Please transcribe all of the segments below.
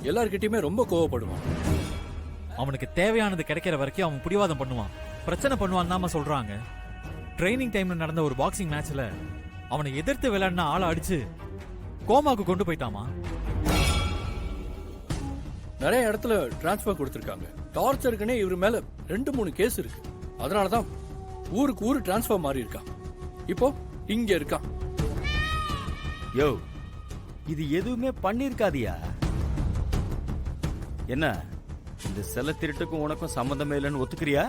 எல்லார்கிட்டயுமே ரொம்ப கோவப்படுவான். அவனுக்கு தேவையானது கிடைக்கிற வரைக்கும் அவன் பிடிவாதம் பண்ணுவான், பிரச்சனை பண்ணுவான் தான் சொல்றாங்க. ட்ரைனிங் டைம்ல நடந்த ஒரு பாக்ஸிங் மேட்ச்ல அவனை எதிர்த்து விளையாடின ஆளை அடிச்சு கோமாக்கு கொண்டு போயிட்டாமா. நிறைய இடத்துல டிரான்ஸ்பர் கொடுத்திருக்காங்க. டார்ச்சருக்குனே இவர் மேல 2-3 கேஸ் இருக்கு. அதனாலதான் ஊருக்கு ஊரு டிரான்ஸ்பர் மாறி இருக்கான். இப்போ இங்க இருக்கான். யோ, இது எதுவுமே பண்ணிருக்காதியா? என்ன இந்த செல்ல திருட்டுக்கும் உனக்கும் சம்பந்தமே இல்லைன்னு ஒத்துக்கிறியா?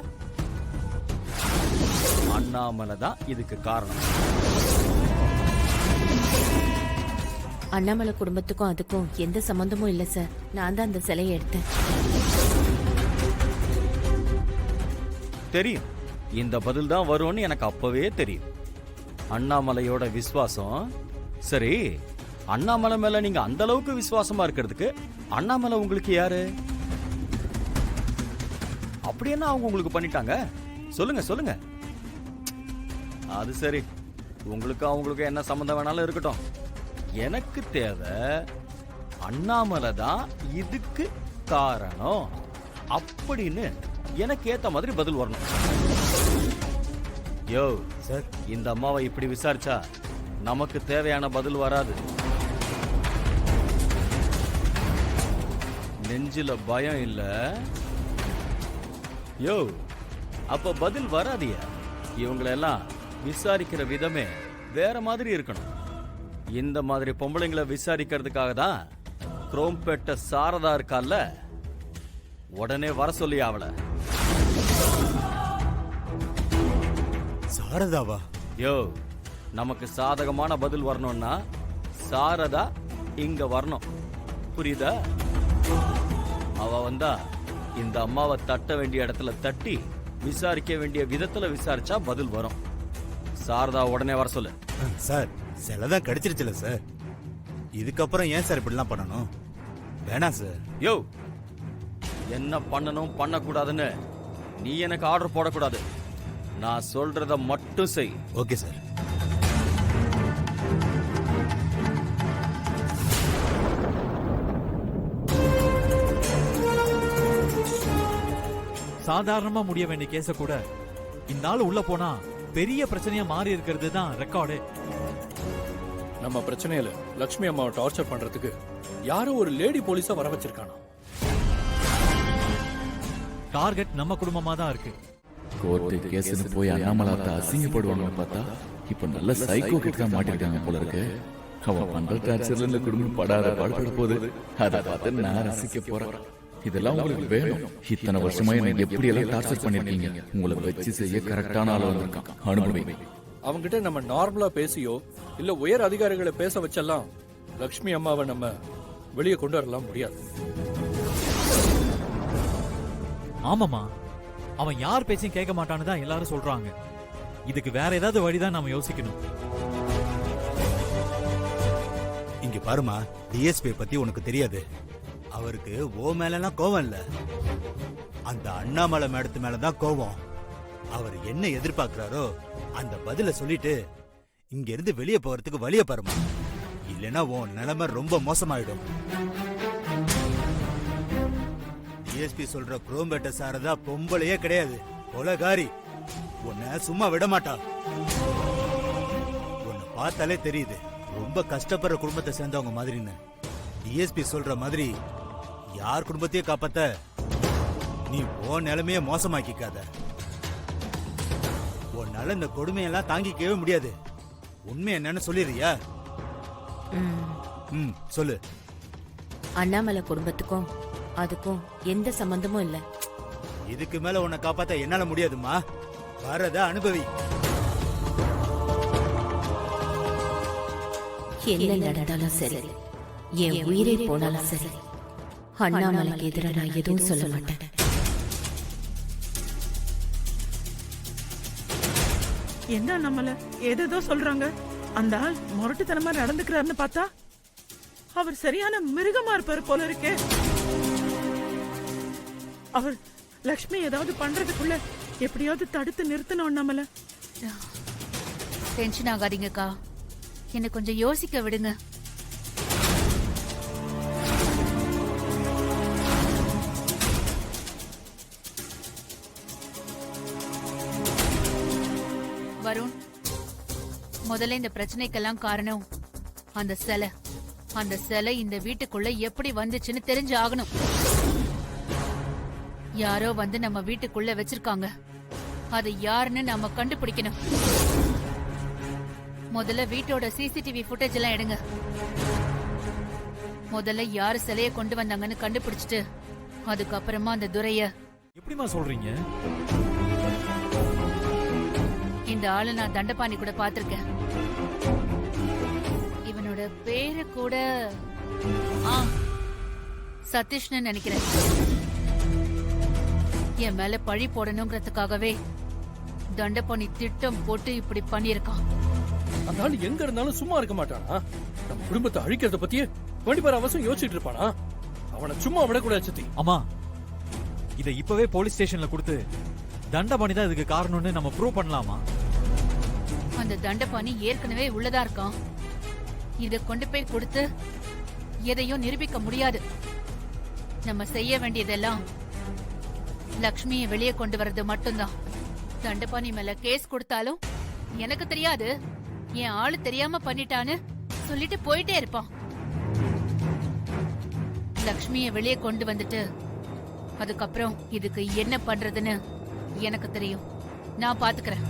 அண்ணாமலை தான் இதுக்கு காரணம். அண்ணாமலை குடும்பத்துக்கும் அதுக்கும் எந்த சம்பந்தமும் இல்ல சார். நான் தான் அந்த சிலையை எடுத்தேன். தெரியும், இந்த பதில் தான் வரும்னு எனக்கு அப்பவே தெரியும். அண்ணாமலையோட விசுவாசம் சரி. அண்ணாமலை மேல நீங்க அந்த அளவுக்கு விசுவாசமா இருக்கிறதுக்கு அண்ணாமலை உங்களுக்கு யாரு? அப்படி என்ன அவங்க உங்களுக்கு பண்ணிட்டாங்க? சொல்லுங்க சொல்லுங்க. அது சரி, உங்களுக்கு அவங்களுக்கு என்ன சம்பந்தம் வேணாலும் இருக்கட்டும். எனக்கு தேவை அண்ணாமலை தான் இதுக்கு காரணம் அப்படின்னு எனக்கு ஏத்த மாதிரி பதில் வரணும். யோ சார், இந்த அம்மாவை இப்படி விசாரிச்சா நமக்கு தேவையான பதில் வராது. நெஞ்சில பயம் இல்ல. யோ, அப்ப பதில் வராதியா? இவங்களெல்லாம் விசாரிக்கிற விதமே வேற மாதிரி இருக்கணும். இந்த மாதிரி பொம்பளைங்களை விசாரிக்கிறதுக்காக தான் குரோம்பேட்டை சாரதா இருக்கால, உடனே வர சொல்லி அவள. சாரதாவா? யோ, நமக்கு சாதகமான பதில் வரணும்னா சாரதா இங்க வரணும், புரியுதா? அவ வந்தா இந்த அம்மாவை தட்ட வேண்டிய இடத்துல தட்டி விசாரிக்க வேண்டிய விதத்துல விசாரிச்சா பதில் வரும். சாரதா உடனே வர சொல்லு. சார், சிலதான் கிடைச்சிருச்சுல சார். இதுக்கப்புறம் ஏன் சார் இப்படிலாம் பண்ணணும்? வேணாம் சார். யோ, என்ன பண்ணணும் பண்ணக்கூடாதுன்னு நீ எனக்கு ஆர்டர் போடக்கூடாது. நான் சொல்றத மட்டும் செய். Okay sir. சாதாரணமா முடிய வேண்டிய கேஸ கூட இந்த ஆள் உள்ள போனா பெரிய பிரச்சனையா மாறி இருக்கிறது தான் ரெக்கார்டு. நம்ம பிரச்சனையில லட்சுமி அம்மாவை டார்ச்சர் பண்றதுக்கு யாரோ ஒரு லேடி போலீஸா வர வச்சிருக்கானா. டார்கெட் நம்ம குடும்பமா தான் இருக்கு. கோர்ட்டு கேஸ்னு போய் அண்ணாமலாத்த அசிங்கப்படுவாங்க பார்த்தா இப்ப நல்ல சைக்கோ கிட்ட தான் மாட்டிருக்காங்க போல இருக்கு. அவன் பண்ற டார்ச்சர்ல இந்த குடும்பம் படாத பாடுபட போகுது. அதை பார்த்து நான் ரசிக்க போறேன். இதெல்லாம் உங்களுக்கு வேணும். இத்தனை வருஷமா எனக்கு எப்படி எல்லாம் டார்ச்சர் பண்ணிருக்கீங்க. உங்களை வச்சு செய்ய கரெக்டான ஆள் வந்திருக்கான். அனுபவி. அவங்கிட்ட நம்ம நார்மலா பேசியோ இல்ல உயர் அதிகாரிகளை பேச வச்செல்லாம் லட்சுமி அம்மாவை நம்ம வெளியே கொண்டு வரலாம் முடியாது. ஆமாமா, அவன் யார் பேச்சையும் கேட்க மாட்டான்னு தான் எல்லாரும் சொல்றாங்க. இதுக்கு வேற ஏதாவது வழிதான் நாம யோசிக்கணும். இங்க பாருமா, டிஎஸ்பி பத்தி உனக்கு தெரியாது. அவருக்கு ஓ மேலாம் கோவம் இல்ல, அந்த அண்ணாமலை மேடத்து மேலதான் கோவம். அவர் என்ன எதிர்பார்க்கிறாரோ அந்த பதில சொல்லிட்டு இங்க இருந்து வெளியே போறதுக்கு வழிய பாருமா. இல்லனா உன் நிலைமை ரொம்ப மோசமாயிடும். டிஎஸ்பி சொல்ற குரோம்பேட்டை சாரதா பொம்பளையே கிடையாது, கொலகாரி. உன்னை சும்மா விட மாட்டா. உன்னை பார்த்தாலே தெரியுது ரொம்ப கஷ்டப்படுற குடும்பத்தை சேர்ந்தவங்க மாதிரின்னு. டிஎஸ்பி சொல்ற மாதிரி யார் குடும்பத்தையே காப்பாத்த நீ உன் நிலைமைய மோசமாக்கிக்காத. உன்னால இந்த கொடுமையெல்லாம் தாங்கிக்கவே முடியாது. உண்மை என்னன்னு சொல்லிடுறியா? சொல்லு. அண்ணாமலை குடும்பத்துக்கும் அதுக்கும் எந்த சம்பந்தமும் இல்ல. இதுக்கு மேல உன்னை காப்பாத்த என்னால முடியாதுமா. வரத அனுபவி. என்ன நடந்தாலும் சரி, என் உயிரை போனாலும் சரி, அண்ணாமலைக்கு எதிராக நான் எதுவும் சொல்ல மாட்டேன். என்ன நம்மள ஏதேதோ சொல்றாங்க. அந்த ஆள் முரட்டுத்தனமா நடந்துக்கிறாருன்னு பார்த்தா அவர் சரியான மிருகமா இருப்பாரு போல இருக்கே. அவர் லக்ஷ்மி ஏதாவது பண்றதுக்குள்ள எப்படியாவது தடுத்து நிறுத்தணும். நம்மள டென்ஷன் ஆகாதீங்கக்கா, என்ன கொஞ்சம் யோசிக்க விடுங்க. முதல்ல இந்த பிரச்சனைக்கெல்லாம் காரணம் அந்த சிலை. அந்த சிலை இந்த வீட்டுக்குள்ள எப்படி வந்துச்சுன்னு தெரிஞ்சு ஆகணும். யாரோ வந்து நம்ம வீட்டுக்குள்ள வச்சிருக்காங்க. அது யாருன்னு நாம கண்டுபிடிக்கணும். முதல்ல வீட்டோட சிசிடிவி ஃபுட்டேஜ் எல்லாம் எடுங்க. முதல்ல யாரு சிலைய கொண்டு வந்தாங்கன்னு கண்டுபிடிச்சிட்டு அதுக்கப்புறமா அந்த துரைய. எப்படிமா சொல்றீங்க? இந்த ஆளு நான் தண்டபாணி கூட பாத்திருக்கேன். இவனோட பேரு கூட சதீஷ்னு நினைக்கிறேன். என் மேல பழி போடணுங்கிறதுக்காகவே தண்டபாணி திட்டம் போட்டு இப்படி பண்ணிருக்கான். அதனால எங்க இருந்தாலும் சும்மா இருக்க மாட்டானா? நம்ம குடும்பத்தை அழிக்கிறத பத்தியே 24 அவசரம் யோசிச்சுட்டு இருப்பானா? அவனை சும்மா விடக்கூடாது சித்தி. அம்மா, இதை இப்பவே போலீஸ் ஸ்டேஷன்ல கொடுத்து தண்டபாணி தான் இதுக்கு காரணம்னு நம்ம ப்ரூவ் பண்ணலாமா? அந்த தண்டபாணி ஏற்கனவே உள்ளதா இருக்கான். இத கொண்டு போய் கொடுத்து எதையும் நிரூபிக்க முடியாது. நம்ம செய்ய வேண்டியதெல்லாம் லக்ஷ்மியை வெளியே கொண்டு வர்றது மட்டும்தான். தண்டபாணி மேல கேஸ் கொடுத்தாலும் எனக்கு தெரியாது, என் ஆளு தெரியாம பண்ணிட்டான்னு சொல்லிட்டு போயிட்டே இருப்பான். லக்ஷ்மியை வெளியே கொண்டு வந்துட்டு அதுக்கப்புறம் இதுக்கு என்ன பண்றதுன்னு எனக்கு தெரியும். நான் பாத்துக்கிறேன்.